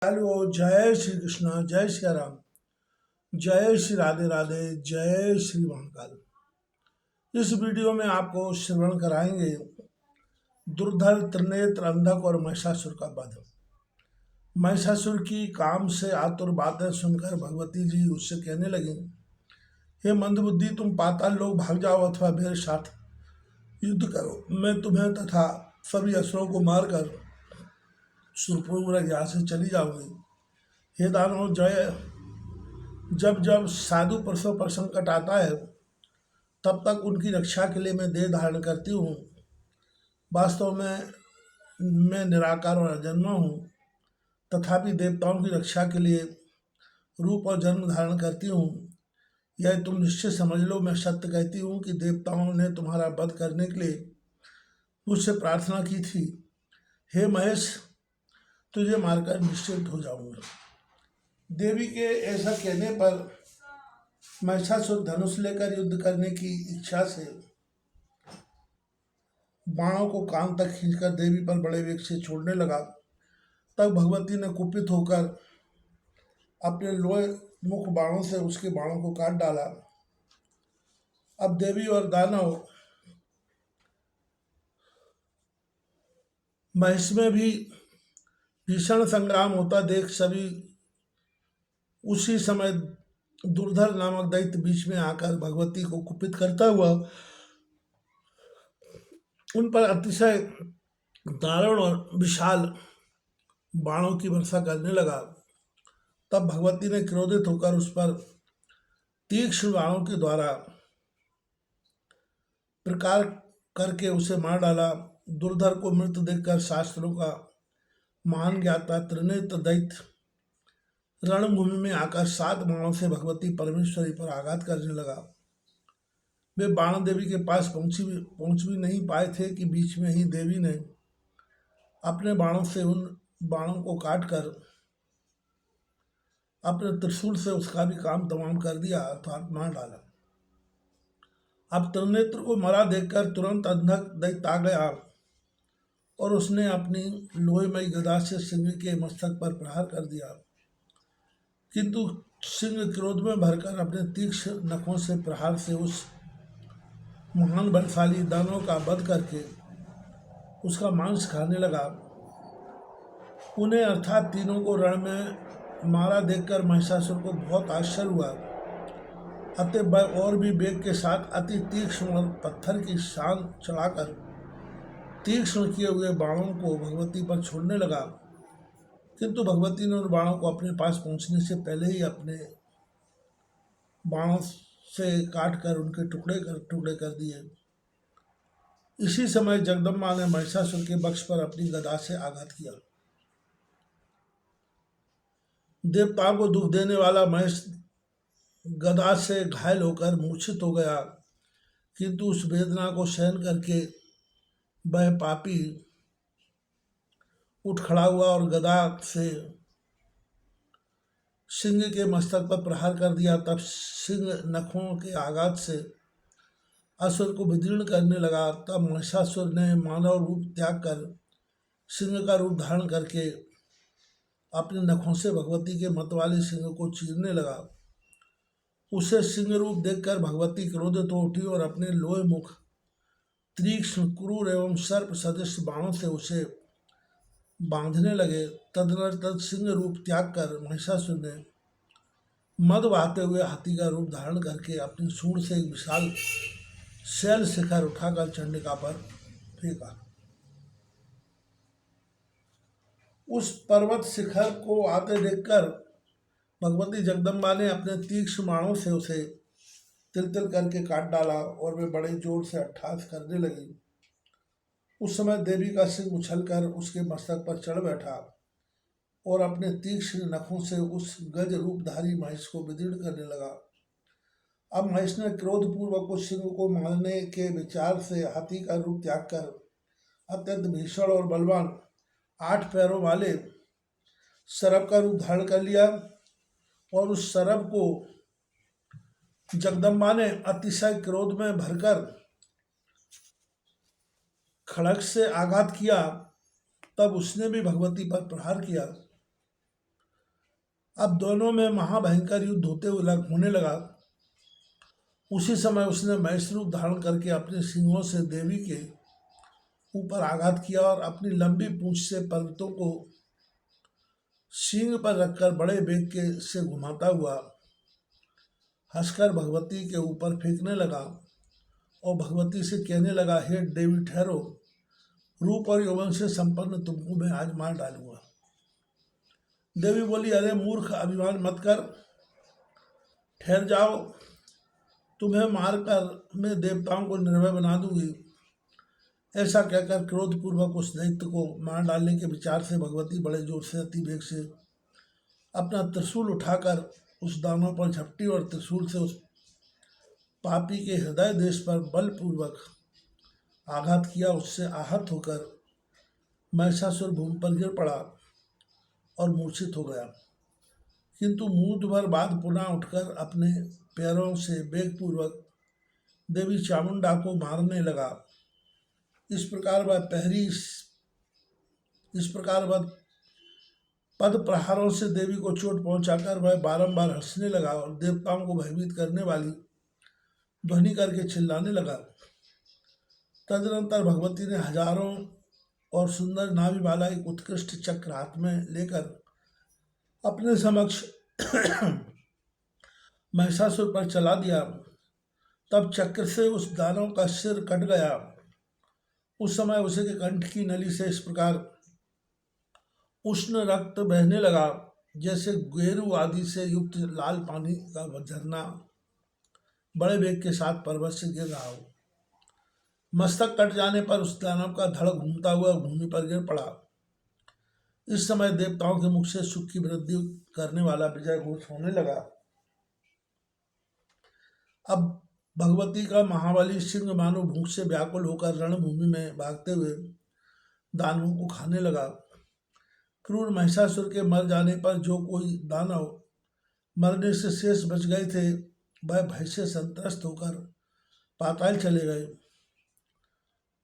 Hello, जय श्री कृष्णा, जय श्री राम, जय श्री राधे राधे, जय श्री महाकाल। इस वीडियो में आपको श्रवण कराएंगे दुर्धर, त्रिनेत्र, अंधक और महिषासुर का वध। महिषासुर की काम से आतुर बातें सुनकर भगवती जी उससे कहने लगी, हे मंदबुद्धि, तुम पाताल लोक भाग जाओ अथवा मेरे साथ युद्ध करो। मैं तुम्हें तथा सभी असुरों को मारकर सुरपूर्वक यहाँ से चली जाऊंगी। हे दानव, जय जब जब साधु पुरुषों पर संकट आता है तब तक उनकी रक्षा के लिए मैं देह धारण करती हूँ। वास्तव में मैं निराकार और अजन्मा हूँ, तथापि देवताओं की रक्षा के लिए रूप और जन्म धारण करती हूँ। यह तुम निश्चय समझ लो, मैं सत्य कहती हूँ कि देवताओं ने तुम्हारा वध करने के लिए मुझसे प्रार्थना की थी। हे महेश, तुझे मारकर निश्चित हो जाऊंगा। देवी के ऐसा कहने पर महिषासुर धनुष लेकर युद्ध करने की इच्छा से बाणों को कान तक खींचकर देवी पर बड़े वेग से छोड़ने लगा। तब भगवती ने कुपित होकर अपने लोहे मुख बाणों से उसके बाणों को काट डाला। अब देवी और दानव महेश में भी भीषण संग्राम होता देख सभी उसी समय दुर्धर नामक दैत्य बीच में आकर भगवती को कुपित करता हुआ उन पर अतिशय दारुण और विशाल बाणों की वर्षा करने लगा। तब भगवती ने क्रोधित होकर उस पर तीक्ष्ण बाणों के द्वारा प्रकार करके उसे मार डाला। दुर्धर को मृत देखकर शास्त्रों का महान ज्ञाता त्रिनेत्र दैत्य रणभूमि में आकर 7 बाणों से भगवती परमेश्वरी पर आघात करने लगा। वे बाण देवी के पास पहुंच भी नहीं पाए थे कि बीच में ही देवी ने अपने बाणों से उन बाणों को काटकर अपने त्रिशूल से उसका भी काम तमाम कर दिया, अर्थात मार डाला। अब त्रिनेत्र को मरा देखकर तुरंत अंधक दैत्य आ गया और उसने अपनी लोहेमयी गदा से सिंह के मस्तक पर प्रहार कर दिया, किंतु सिंह क्रोध में भरकर अपने तीक्ष्ण नखों से प्रहार से उस महान बलशाली दानव का वध करके उसका मांस खाने लगा। उन्हें अर्थात तीनों को रण में मारा देखकर महिषासुर को बहुत आश्चर्य हुआ। अतः वह और भी वेग के साथ अति तीक्ष्ण और पत्थर की शान चढ़ाकर तीक्ष्ण किए हुए बाणों को भगवती पर छोड़ने लगा, किंतु भगवती ने उन बाणों को अपने पास पहुंचने से पहले ही अपने बाणों से काटकर उनके टुकड़े कर दिए। इसी समय जगदम्बा ने महिषासुर के वक्ष पर अपनी गदा से आघात किया। देवताओं को दुख देने वाला महेश गदा से घायल होकर मूर्छित हो गया, किंतु उस वेदना को सहन करके वह पापी उठ खड़ा हुआ और गदा से सिंह के मस्तक पर प्रहार कर दिया। तब सिंह नखों के आघात से असुर को विदीर्ण करने लगा। तब महिषासुर ने मानव रूप त्याग कर सिंह का रूप धारण करके अपने नखों से भगवती के मत वाले सिंह को चीरने लगा। उसे सिंह रूप देखकर भगवती क्रोधित हो उठी और अपने लोहे मुख, तीक्ष्ण, क्रूर एवं सर्प सदृश बाणों से उसे बांधने लगे। तदनंतर सिंह रूप त्याग कर महिषासुर ने मद बहाते हुए हाथी का रूप धारण करके अपनी सूंड से एक विशाल शैल शिखर उठाकर चंडिका पर फेंका। उस पर्वत शिखर को आते देखकर भगवती जगदम्बा ने अपने तीक्ष्ण बाणों से उसे तिल तिल करके काट डाला और वे बड़े जोर से अट्टहास करने लगी। उस समय देवी का सिंह उछलकर उसके मस्तक पर चढ़ बैठा और अपने तीक्ष्ण नखों से उस गज रूपधारी महेश को विदीर्ण करने लगा। अब महेश ने क्रोधपूर्वक उस सिंह को मारने के विचार से हाथी का रूप त्याग कर अत्यंत भीषण और बलवान 8 पैरों वाले सरप का रूप धारण कर लिया और उस सरप को जगदम्बा ने अतिशय क्रोध में भरकर खड़ग से आघात किया। तब उसने भी भगवती पर प्रहार किया। अब दोनों में महाभयंकर युद्ध होने लगा। उसी समय उसने महेश रूप धारण करके अपने सिंहों से देवी के ऊपर आघात किया और अपनी लंबी पूंछ से पर्वतों को सींग पर रखकर बड़े वेग के से घुमाता हुआ हंसकर भगवती के ऊपर फेंकने लगा और भगवती से कहने लगा, हे देवी ठहरो, रूप और यौवन से संपन्न तुमको मैं आज मार डालूंगा। देवी बोली, अरे मूर्ख, अभिमान मत कर, ठहर जाओ, तुम्हें मारकर मैं देवताओं को निर्भय बना दूंगी। ऐसा कहकर क्रोधपूर्वक उस दैत्य को मार डालने के विचार से भगवती बड़े जोर से अति वेग से अपना त्रिशूल उठाकर उस दानव पर झपटी और त्रिशूल से उस पापी के हृदय देश पर बलपूर्वक आघात किया। उससे आहत होकर महिषासुर भूमि पर गिर पड़ा और मूर्छित हो गया, किंतु मुहूर्त भर बाद पुनः उठकर अपने पैरों से वेगपूर्वक देवी चामुंडा को मारने लगा। इस प्रकार वह पद प्रहारों से देवी को चोट पहुंचाकर वह बारंबार हंसने लगा और देवताओं को भयभीत करने वाली ध्वनि करके चिल्लाने लगा। तदनंतर भगवती ने हजारों और सुंदर नाभि वाला एक उत्कृष्ट चक्र हाथ में लेकर अपने समक्ष महिषासुर पर चला दिया। तब चक्र से उस दानव का सिर कट गया। उस समय उसे के कंठ की नली से इस प्रकार उष्ण रक्त बहने लगा जैसे गेरू आदि से युक्त लाल पानी का झरना बड़े वेग के साथ पर्वत से गिर रहा हो। मस्तक कट जाने पर उस दानव का धड़ घूमता हुआ भूमि पर गिर पड़ा। इस समय देवताओं के मुख से सुख की वृद्धि करने वाला विजय घोष होने लगा। अब भगवती का महाबली सिंह मानो भूख से व्याकुल होकर रणभूमि में भागते हुए दानवों को खाने लगा। क्रूर महिषासुर के मर जाने पर जो कोई दानव मरने से शेष बच गए थे वह भय से संत्रस्त होकर पाताल चले गए।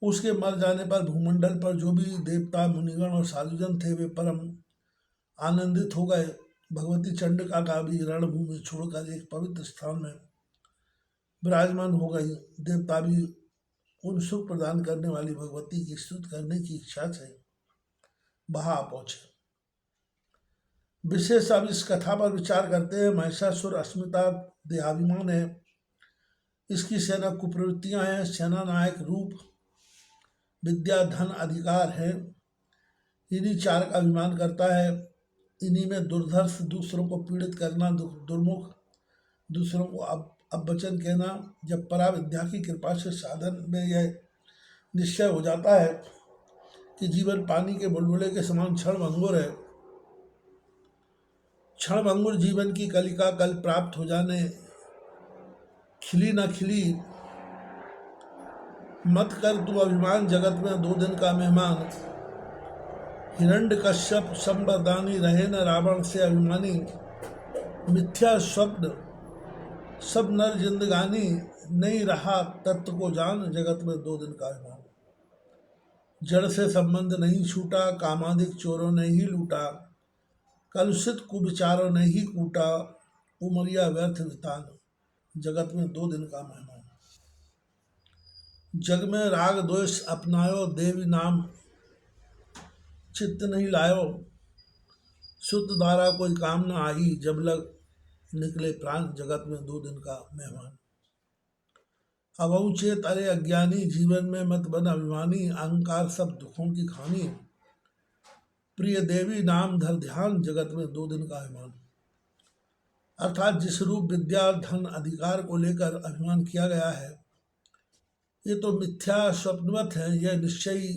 उसके मर जाने पर भूमंडल पर जो भी देवता, मुनिगण और साधुजन थे वे परम आनंदित हो गए। भगवती चंडिका का भी रणभूमि छोड़कर एक पवित्र स्थान में विराजमान हो गई। देवता भी उन सुख प्रदान करने वाली भगवती की स्तुति करने की इच्छा से वहां पहुंचे। विशेष अब इस कथा पर विचार करते हैं। महिषासुर अस्मिता देहाभिमान है, इसकी सेना कुप्रवृत्तियां हैं, सेना नायक रूप, विद्या, धन, अधिकार है, इन्हीं चार का अभिमान करता है। इन्हीं में दुर्धर्ष, दूसरों को पीड़ित करना, दुर्मुख, दूसरों को अब वचन कहना। जब परा विद्या की कृपा से साधन में यह निश्चय हो जाता है कि जीवन पानी के बुलबुले के समान क्षणभंगुर है, क्षणभंगुर जीवन की कलिका कल प्राप्त हो जाने, खिली न खिली मत कर तू अभिमान, जगत में 2 दिन का मेहमान। हिरण्यकश्यप संवरदानी, रहे न रावण से अभिमानी। मिथ्या स्वप्न सब नर जिंदगानी, नहीं रहा तत्व को जान, जगत में 2 दिन का अभिमान। जड़ से संबंध नहीं छूटा, कामादिक चोरों ने ही लूटा। कलुषित कुविचारों ने ही कूटा, उमरिया व्यर्थ वितान, जगत में 2 दिन का मेहमान। जग में राग द्वेष अपनायो, देवी नाम चित्त नहीं लायो। शुद्ध धारा कोई काम न आई, जब लग निकले प्राण, जगत में 2 दिन का मेहमान। अबहु चेत अरे अज्ञानी, जीवन में मत बन अभिमानी। अहंकार सब दुखों की खानी, प्रिय देवी नाम धर ध्यान, जगत में 2 दिन का अभिमान। अर्थात जिस रूप, विद्या, धन, अधिकार को लेकर अभिमान किया गया है ये तो मिथ्या स्वप्नवत है, यह निश्चयी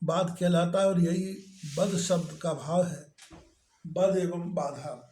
बात कहलाता है और यही बद शब्द का भाव है, बद एवं बाधा।